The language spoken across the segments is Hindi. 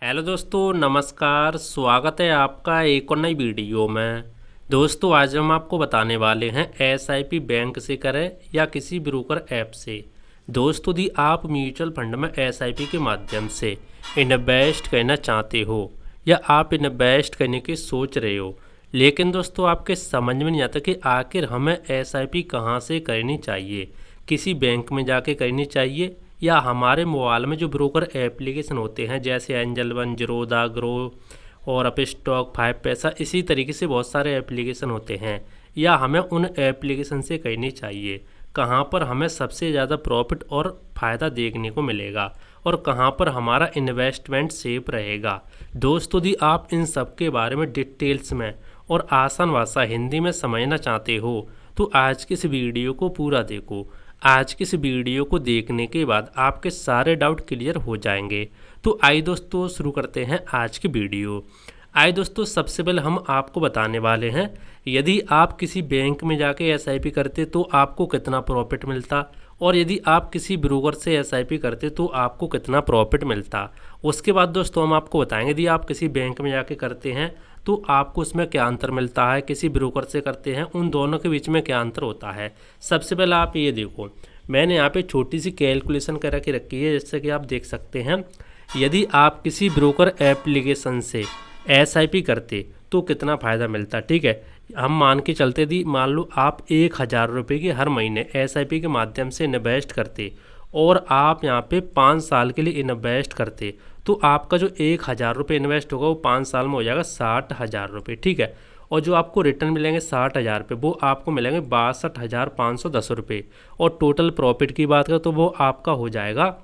हेलो दोस्तों, नमस्कार। स्वागत है आपका एक और नई वीडियो में। दोस्तों, आज हम आपको बताने वाले हैं एसआईपी बैंक से करें या किसी ब्रोकर ऐप से। दोस्तों, यदि आप म्यूचुअल फंड में एसआईपी के माध्यम से इन्वेस्ट करना चाहते हो या आप इन्वेस्ट करने की सोच रहे हो, लेकिन दोस्तों आपके समझ में नहीं आता कि आखिर हमें एसआईपी कहाँ से करनी चाहिए, किसी बैंक में जाके करनी चाहिए या हमारे मोबाइल में जो ब्रोकर एप्लीकेशन होते हैं जैसे एंजल वन, जीरोधा, ग्रो और अपस्टॉक, फाइव पैसा, इसी तरीके से बहुत सारे एप्लीकेशन होते हैं, या हमें उन एप्लीकेशन से करनी चाहिए। कहाँ पर हमें सबसे ज़्यादा प्रॉफिट और फ़ायदा देखने को मिलेगा और कहाँ पर हमारा इन्वेस्टमेंट सेफ रहेगा। दोस्तों, यदि आप इन सब के बारे में डिटेल्स में और आसान भाषा हिंदी में समझना चाहते हो तो आज की इस वीडियो को पूरा देखो। आज की इस वीडियो को देखने के बाद आपके सारे डाउट क्लियर हो जाएंगे। तो आइए दोस्तों शुरू करते हैं आज की वीडियो। आइए दोस्तों, सबसे पहले हम आपको बताने वाले हैं यदि आप किसी बैंक में जाके एसआईपी करते तो आपको कितना प्रॉफिट मिलता, और यदि आप किसी ब्रोकर से एसआईपी करते तो आपको कितना प्रॉफिट मिलता। उसके बाद दोस्तों हम आपको बताएंगे यदि आप किसी बैंक में जाके करते हैं तो आपको उसमें क्या अंतर मिलता है, किसी ब्रोकर से करते हैं उन दोनों के बीच में क्या अंतर होता है। सबसे पहले आप ये देखो, मैंने यहाँ पे छोटी सी कैलकुलेशन करा के रखी है, जैसे कि आप देख सकते हैं। यदि आप किसी ब्रोकर एप्लीकेशन से एसआईपी करते तो कितना फ़ायदा मिलता, ठीक है। हम मान के चलते थी, मान लो आप 1,000 रुपये की हर महीने एसआईपी के माध्यम से इन्वेस्ट करते और आप यहाँ पे 5 साल के लिए इन्वेस्ट करते तो आपका जो 1,000 रुपये इन्वेस्ट होगा वो 5 साल में हो जाएगा 60,000 रुपये, ठीक है। और जो आपको रिटर्न मिलेंगे 60,000 रुपये, वो आपको मिलेंगे 62,510 रुपये। और टोटल प्रॉफिट की बात करें तो वो आपका हो जाएगा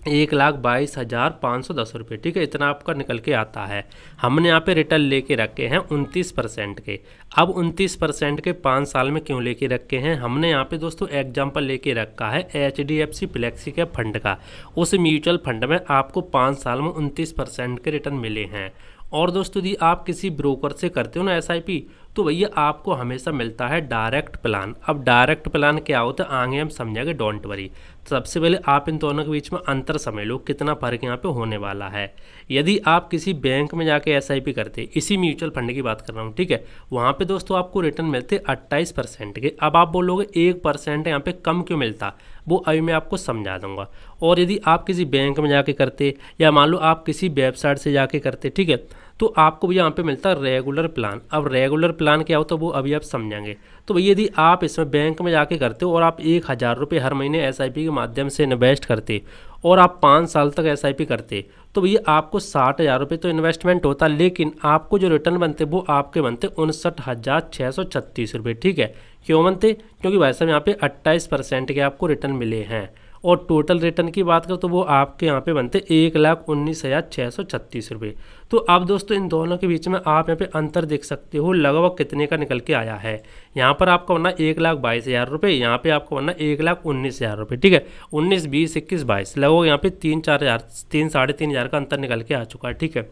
1,22,510 रुपये, ठीक है। इतना आपका निकल के आता है। हमने यहाँ पे रिटर्न लेके रखे हैं 29% के। अब 29% के 5 साल में क्यों लेके रखे हैं, हमने यहाँ पे दोस्तों एग्जाम्पल लेके रखा है HDFC फ्लेक्सी कैप फंड का। उस म्यूचुअल फंड में आपको 5 साल में 29% के रिटर्न मिले हैं। और दोस्तों यदि आप किसी ब्रोकर से करते हो ना एसआईपी तो भैया आपको हमेशा मिलता है डायरेक्ट प्लान। अब डायरेक्ट प्लान क्या होता है आगे हम समझेंगे, डोंट वरी। सबसे पहले आप इन दोनों के बीच में अंतर समझ लो, कितना फ़र्क यहाँ पे होने वाला है। यदि आप किसी बैंक में जाके एसआईपी करते, इसी म्यूचुअल फंड की बात कर रहा हूँ, ठीक है, वहाँ पे दोस्तों आपको रिटर्न मिलते 28% के। अब आप बोलोगे 1% यहाँ पे कम क्यों मिलता, वो अभी मैं आपको समझा दूंगा। और यदि आप किसी बैंक में जाके करते या मान लो आप किसी वेबसाइट से जाके करते, ठीक है, तो आपको भी यहाँ पे मिलता है रेगुलर प्लान। अब रेगुलर प्लान क्या होता है वो अभी आप समझेंगे। तो भैया यदि आप इसमें बैंक में जाके करते हो और आप 1,000 रुपये हर महीने एसआईपी के माध्यम से इन्वेस्ट करते और आप 5 साल तक एसआईपी करते तो भैया आपको 60,000 रुपये तो इन्वेस्टमेंट होता, लेकिन आपको जो रिटर्न बनते वो आपके बनते 59,636 रुपये, ठीक है। क्यों बनते, क्योंकि भाई साहब यहाँ पे 28% के आपको रिटर्न मिले हैं। और टोटल रिटर्न की बात करें तो वो आपके यहाँ पे बनते 1,19,636 रुपये। तो अब दोस्तों इन दोनों के बीच में आप यहाँ पे अंतर देख सकते हो लगभग कितने का निकल के आया है। यहाँ पर आपका बनना 1,22,000 रुपये, यहाँ पे आपको बनना 1,19,000 रुपये, ठीक है। 19, 20, 21, 22 लगभग यहाँ पे 3-4 हज़ार, 3-3.5 हज़ार का अंतर निकल के आ चुका है, ठीक है।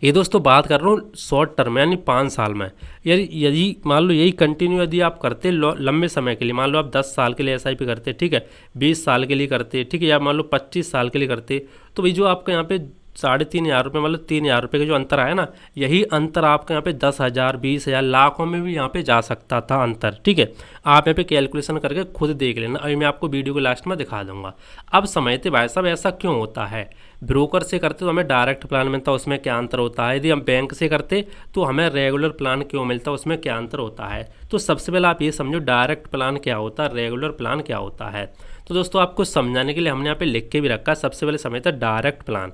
ये दोस्तों बात कर रहा हूँ शॉर्ट टर्म यानी 5 साल में। यदि मान लो यही कंटिन्यू यदि आप करते लंबे समय के लिए, मान लो आप 10 साल के लिए एसआईपी करते, ठीक है, 20 साल के लिए करते, ठीक है, या मान लो 25 साल के लिए करते, तो भाई जो आपका यहाँ पे 3,500 रुपये मतलब 3,000 रुपये का जो अंतर आया ना, यही अंतर आपके यहाँ पे 10,000, 20,000, लाखों में भी यहाँ पे जा सकता था अंतर, ठीक है। आप यहाँ पे कैलकुलेशन करके खुद देख लेना, अभी मैं आपको वीडियो को लास्ट में दिखा दूंगा। अब समझते भाई साहब ऐसा क्यों होता है, ब्रोकर से करते तो हमें डायरेक्ट प्लान मिलता है, उसमें क्या अंतर होता है। यदि हम बैंक से करते तो हमें रेगुलर प्लान क्यों मिलता है, उसमें क्या अंतर होता है। तो सबसे पहले आप ये समझो डायरेक्ट प्लान क्या होता है, रेगुलर प्लान क्या होता है। तो दोस्तों आपको समझाने के लिए हमने यहाँ पे लिख के भी रखा है। सबसे पहले समझते हैं डायरेक्ट प्लान,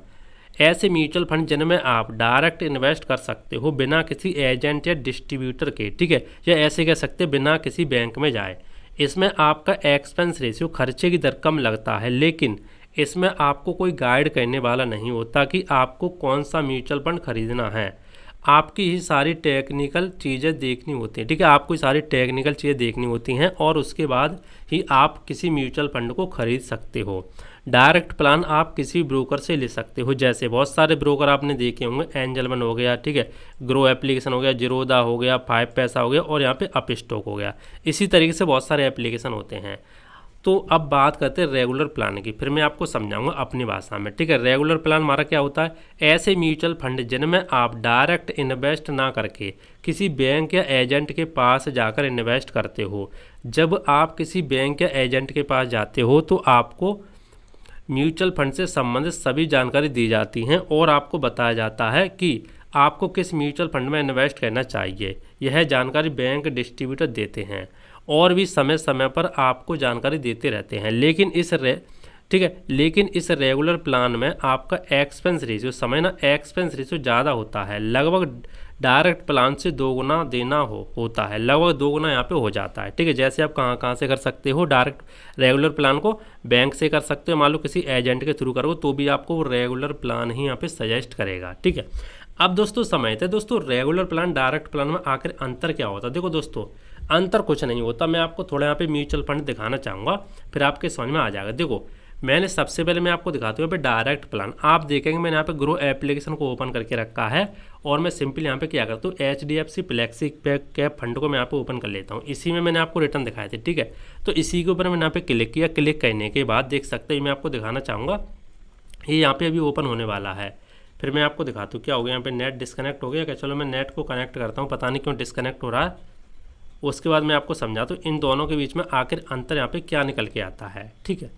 ऐसे म्यूचुअल फंड जिनमें आप डायरेक्ट इन्वेस्ट कर सकते हो बिना किसी एजेंट या डिस्ट्रीब्यूटर के, ठीक है, या ऐसे कह सकते हैं बिना किसी बैंक में जाए। इसमें आपका एक्सपेंस रेशियो, खर्चे की दर कम लगता है, लेकिन इसमें आपको कोई गाइड करने वाला नहीं होता कि आपको कौन सा म्यूचुअल फंड खरीदना है। आपकी ही सारी टेक्निकल चीज़ें देखनी होती हैं, ठीक है, आपको सारी टेक्निकल चीज़ें देखनी होती हैं और उसके बाद ही आप किसी म्यूचुअल फंड को खरीद सकते हो। डायरेक्ट प्लान आप किसी ब्रोकर से ले सकते हो, जैसे बहुत सारे ब्रोकर आपने देखे होंगे, एंजल वन हो गया, ठीक है, ग्रो एप्लीकेशन हो गया, जीरोधा हो गया, फाइव पैसा हो गया और यहाँ पे अपस्टॉक हो गया। इसी तरीके से बहुत सारे एप्लीकेशन होते हैं। तो अब बात करते हैं रेगुलर प्लान की, फिर मैं आपको समझाऊंगा अपनी भाषा में, ठीक है। रेगुलर प्लान हमारा क्या होता है, ऐसे म्यूचुअल फंड जिनमें आप डायरेक्ट इन्वेस्ट ना करके किसी बैंक या एजेंट के पास जाकर इन्वेस्ट करते हो। जब आप किसी बैंक या एजेंट के पास जाते हो तो आपको म्यूचुअल फंड से संबंधित सभी जानकारी दी जाती हैं और आपको बताया जाता है कि आपको किस म्यूचुअल फंड में इन्वेस्ट करना चाहिए। यह जानकारी बैंक डिस्ट्रीब्यूटर देते हैं और भी समय समय पर आपको जानकारी देते रहते हैं। लेकिन इस रेगुलर प्लान में आपका एक्सपेंस रेशियो, समझना, एक्सपेंस रेशियो ज़्यादा होता है, लगभग डायरेक्ट प्लान से 2 गुना देना होता है, लगभग 2 गुना यहाँ पे हो जाता है, ठीक है। जैसे आप कहाँ से कर सकते हो, डायरेक्ट रेगुलर प्लान को बैंक से कर सकते हो, मान लो किसी एजेंट के थ्रू करो तो भी आपको वो रेगुलर प्लान ही यहाँ पे सजेस्ट करेगा, ठीक है। अब दोस्तों समझते हैं दोस्तों रेगुलर प्लान डायरेक्ट प्लान में आखिर अंतर क्या होता है। देखो दोस्तों, अंतर कुछ नहीं होता, मैं आपको थोड़ा यहाँ पे म्यूचुअल फंड दिखाना चाहूँगा, फिर आपके समझ में आ जाएगा। देखो मैंने सबसे पहले मैं आपको दिखाता हूँ यहाँ पे डायरेक्ट प्लान। आप देखेंगे मैंने यहाँ पे ग्रो एप्लीकेशन को ओपन करके रखा है और मैं सिंपल यहाँ पे क्या करता हूँ, HDFC फ्लेक्सी कैप फंड को मैं यहाँ पे ओपन कर लेता हूँ। इसी में मैंने आपको रिटर्न दिखाए थे, ठीक है। तो इसी के ऊपर मैंने यहाँ पे क्लिक किया, क्लिक करने के बाद देख सकते हैं, मैं आपको दिखाना चाहूँगा, ये यहाँ पे अभी ओपन होने वाला है। फिर मैं आपको दिखाता हूँ क्या हो गया, यहाँ पे नेट डिस्कनेक्ट हो गया क्या। चलो मैं नेट को कनेक्ट करता हूँ, पता नहीं क्यों डिस्कनेक्ट हो रहा है। उसके बाद मैं आपको समझाता हूँ इन दोनों के बीच में आखिर अंतर यहाँ पे क्या निकल के आता है, ठीक है।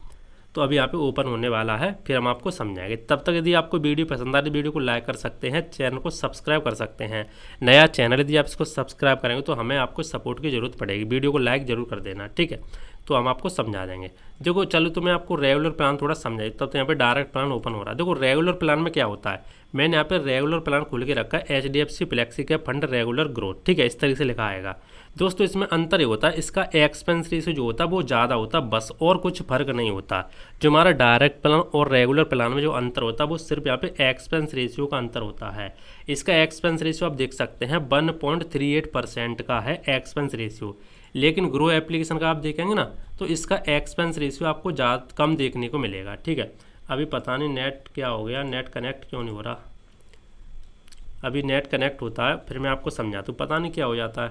तो अभी यहाँ पे ओपन होने वाला है, फिर हम आपको समझाएंगे। तब तक यदि आपको वीडियो पसंद आ रही, वीडियो को लाइक कर सकते हैं, चैनल को सब्सक्राइब कर सकते हैं। नया चैनल यदि आप इसको सब्सक्राइब करेंगे तो हमें आपको सपोर्ट की ज़रूरत पड़ेगी, वीडियो को लाइक जरूर कर देना, ठीक है। तो हम आपको समझा देंगे। देखो चलो तो मैं आपको रेगुलर प्लान थोड़ा समझाई, तब तो यहाँ पे डायरेक्ट प्लान ओपन हो रहा है। देखो रेगुलर प्लान में क्या होता है, मैंने यहाँ पे रेगुलर प्लान खोल के रखा है, HDFC flexi cap fund regular growth, ठीक है, इस तरीके से लिखा आएगा। दोस्तों इसमें अंतर ये होता है, इसका एक्सपेंस रेशियो जो होता है वो ज़्यादा होता है, बस, और कुछ फर्क नहीं होता। जो हमारा डायरेक्ट प्लान और रेगुलर प्लान में जो अंतर होता है वो सिर्फ यहाँ पे एक्सपेंस रेशियो का अंतर होता है। इसका एक्सपेंस रेशियो आप देख सकते हैं 1.38% का है एक्सपेंस रेशियो, लेकिन ग्रो एप्लीकेशन का आप देखेंगे ना तो इसका एक्सपेंस रेशियो आपको ज़्यादा कम देखने को मिलेगा, ठीक है। अभी पता नहीं नेट क्या हो गया, नेट कनेक्ट क्यों नहीं हो रहा। अभी नेट कनेक्ट होता है फिर मैं आपको समझाता हूँ, पता नहीं क्या हो जाता है।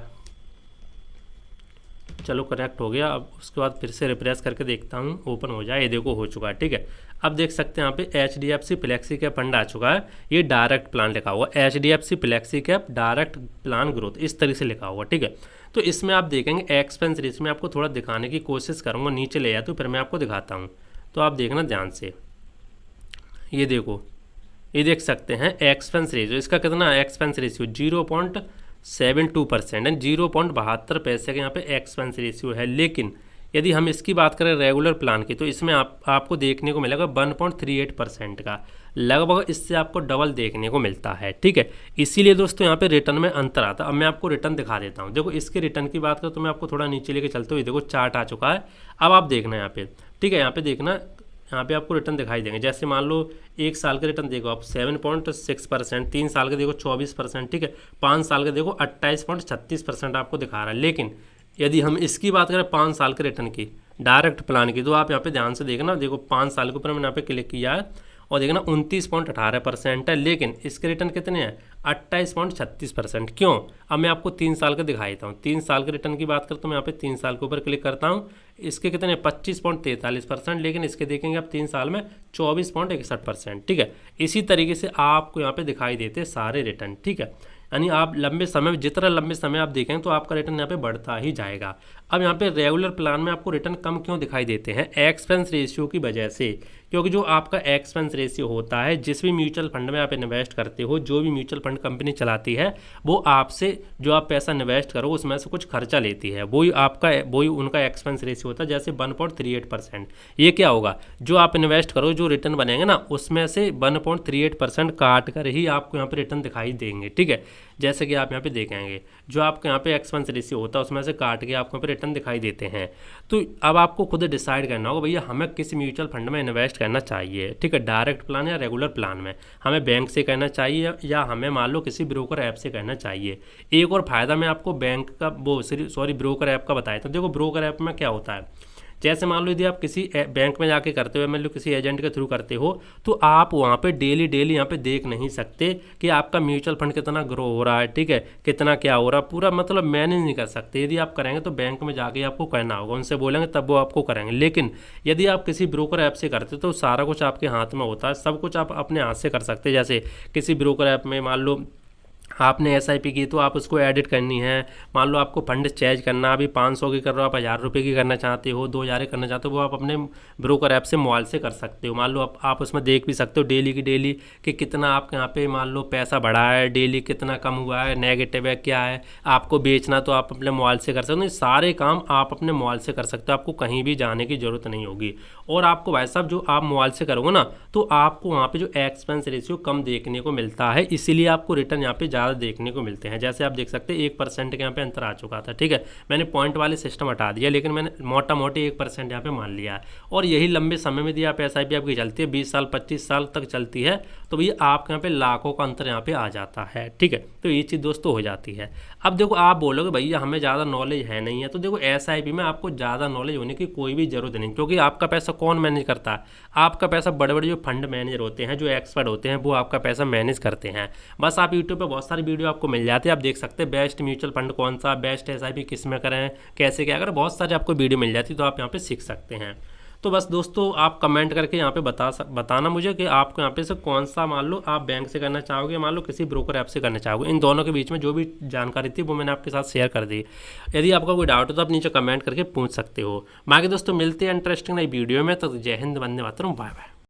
चलो कनेक्ट हो गया, अब उसके बाद फिर से रिफ्रेश करके देखता हूँ, ओपन हो जाए। ये देखो हो चुका है, ठीक है। अब देख सकते हैं यहाँ पे HDFC फ्लेक्सी कैप फंड आ चुका है, ये डायरेक्ट प्लान लिखा हुआ, HDFC flexi cap direct plan growth, इस तरीके से लिखा हुआ, ठीक है। तो इसमें आप देखेंगे एक्सपेंस रेशियो में आपको थोड़ा दिखाने की कोशिश करूँगा, नीचे ले आया तो फिर मैं आपको दिखाता हूँ, तो आप देखना ध्यान से। ये देखो, ये देख सकते हैं एक्सपेंस रेशियो, इसका कितना एक्सपेंस रेशियो 0.72% एंड 0.72 पैसे का यहाँ पे एक्सपेंस रेशियो है। लेकिन यदि हम इसकी बात करें रेगुलर प्लान की तो इसमें आपको देखने को मिलेगा 1.38% का, लगभग इससे आपको डबल देखने को मिलता है, ठीक है। इसीलिए दोस्तों यहाँ पे रिटर्न में अंतर आता है। अब मैं आपको रिटर्न दिखा देता हूँ। देखो इसके रिटर्न की बात करूँ तो मैं आपको थोड़ा नीचे लेके चलता हूँ, ये देखो चार्ट आ चुका है। अब आप देखना यहाँ पे, ठीक है, यहाँ पे देखना, यहाँ पे आपको रिटर्न दिखाई देंगे। जैसे मान लो 1 साल के रिटर्न देखो आप 7.6%, 3 साल के देखो 24%, ठीक है, 5 साल के देखो 28.36% आपको दिखा रहा है। लेकिन यदि हम इसकी बात करें 5 साल के रिटर्न की, डायरेक्ट प्लान की, तो आप यहाँ पे ध्यान से देखना, देखो 5 साल के ऊपर मैंने यहाँ पे क्लिक किया है और देखना 29.18% है, लेकिन इसके रिटर्न कितने हैं 28.36%। क्यों, अब मैं आपको 3 साल का दिखा देता हूँ। 3 साल के रिटर्न की बात करता हूँ, मैं यहाँ पे 3 साल के ऊपर क्लिक करता हूँ, इसके कितने 25.43%, लेकिन इसके देखेंगे आप 3 साल में 24.61%, ठीक है। इसी तरीके से आपको यहाँ पे दिखाई देते सारे रिटर्न, ठीक है। यानी आप लंबे समय, जितना लंबे समय आप देखेंगे तो आपका रिटर्न यहाँ पे बढ़ता ही जाएगा। अब यहाँ पे रेगुलर प्लान में आपको रिटर्न कम क्यों दिखाई देते हैं, एक्सपेंस रेशियो की वजह से, क्योंकि जो आपका एक्सपेंस रेशियो होता है, जिस भी म्यूचुअल फंड में आप इन्वेस्ट करते हो, जो भी म्यूचुअल फंड कंपनी चलाती है, वो आपसे जो आप पैसा इन्वेस्ट करो उसमें से कुछ खर्चा लेती है, वही उनका एक्सपेंस रेशियो होता है। जैसे 1.38%, ये क्या होगा, जो आप इन्वेस्ट करो, जो रिटर्न बनेंगे ना, उसमें से 1.38% काट कर ही आपको यहाँ पे रिटर्न दिखाई देंगे, ठीक है। जैसे कि आप यहाँ पे देखेंगे जो आपके यहाँ पे एक्सपेंस रेशियो होता है उसमें से काट के आपको यहाँ पे रिटर्न दिखाई देते हैं। तो अब आपको खुद डिसाइड करना होगा भैया हमें किस म्यूचुअल फंड में इन्वेस्ट करना चाहिए, ठीक है, डायरेक्ट प्लान या रेगुलर प्लान में, हमें बैंक से करना चाहिए या हमें मान लो किसी ब्रोकर ऐप से करना चाहिए। एक और फ़ायदा मैं आपको बैंक का ब्रोकर ऐप का बताया था। देखो ब्रोकर ऐप में क्या होता है, जैसे मान लो यदि आप किसी बैंक में जाके करते हो, मान लो किसी एजेंट के थ्रू करते हो, तो आप वहाँ पे डेली यहाँ पे देख नहीं सकते कि आपका म्यूचुअल फंड कितना ग्रो हो रहा है, ठीक है, कितना क्या हो रहा है, पूरा मतलब मैनेज नहीं कर सकते। यदि आप करेंगे तो बैंक में जाके आपको करना होगा, उनसे बोलेंगे तब वो आपको करेंगे। लेकिन यदि आप किसी ब्रोकर ऐप से करते हो तो सारा कुछ आपके हाथ में होता है, सब कुछ आप अपने हाथ से कर सकते हैं। जैसे किसी ब्रोकर ऐप में मान लो आपने एसआईपी की तो आप उसको एडिट करनी है, मान लो आपको फंड चेंज करना, अभी 500 की कर रहे हो, आप 1000 रुपये की करना चाहते हो, 2000 की करना चाहते हो, वो आप अपने ब्रोकर ऐप से मोबाइल से कर सकते हो। मान लो आप उसमें देख भी सकते हो डेली की डेली कि कितना आपके यहाँ पे मान लो पैसा बढ़ा है, डेली कितना कम हुआ है, नेगेटिव है, क्या है। आपको बेचना तो आप अपने मोबाइल से कर सकते हो। ये सारे काम आप अपने मोबाइल से कर सकते हो, आपको कहीं भी जाने की ज़रूरत नहीं होगी। और आपको भाई साहब जो आप मोबाइल से करोगे ना तो आपको वहाँ पे जो एक्सपेंस रेशियो कम देखने को मिलता है, इसीलिए आपको रिटर्न यहाँ पे ज़्यादा देखने को मिलते हैं। जैसे आप देख सकते हैं 1% के यहाँ पे अंतर आ चुका था, ठीक है, मैंने पॉइंट वाले सिस्टम हटा दिया, लेकिन मैंने मोटा मोटी 1% यहाँ पे मान लिया है। और यही लंबे समय में दिया आप एसआईपी आपकी चलती है 20 साल 25 साल तक चलती है, तो भैया आपके यहाँ पे लाखों का अंतर यहाँ पे आ जाता है, ठीक है। तो ये चीज़ दोस्तों हो जाती है। अब देखो आप बोलोगे भैया हमें ज़्यादा नॉलेज है नहीं है, तो देखो एसआईपी में आपको ज़्यादा नॉलेज होने की कोई भी ज़रूरत नहीं, क्योंकि आपका पैसा कौन मैनेज करता है? आपका पैसा बड़े बड़े जो फंड मैनेजर होते हैं, जो एक्सपर्ट होते हैं, वो आपका पैसा मैनेज करते हैं। बस आप यूट्यूब पे बहुत सारी वीडियो आपको मिल जाती है, आप देख सकते हैं बेस्ट म्यूचुअल फंड कौन सा, बेस्ट एसआईपी किस में करें, कैसे क्या करें, बहुत सारी आपको वीडियो मिल जाती है, तो आप यहाँ पे सीख सकते हैं। तो बस दोस्तों आप कमेंट करके यहाँ पे बताना मुझे कि आपको यहाँ पे से कौन सा मान लो आप बैंक से करना चाहोगे, मान लो किसी ब्रोकर ऐप से करना चाहोगे। इन दोनों के बीच में जो भी जानकारी थी वो मैंने आपके साथ शेयर कर दी। यदि आपका कोई डाउट हो तो आप नीचे कमेंट करके पूछ सकते हो। बाकी दोस्तों मिलते हैं इंटरेस्टिंग नई वीडियो में, तो जय हिंद, वंदे मातरम, बाय बाय।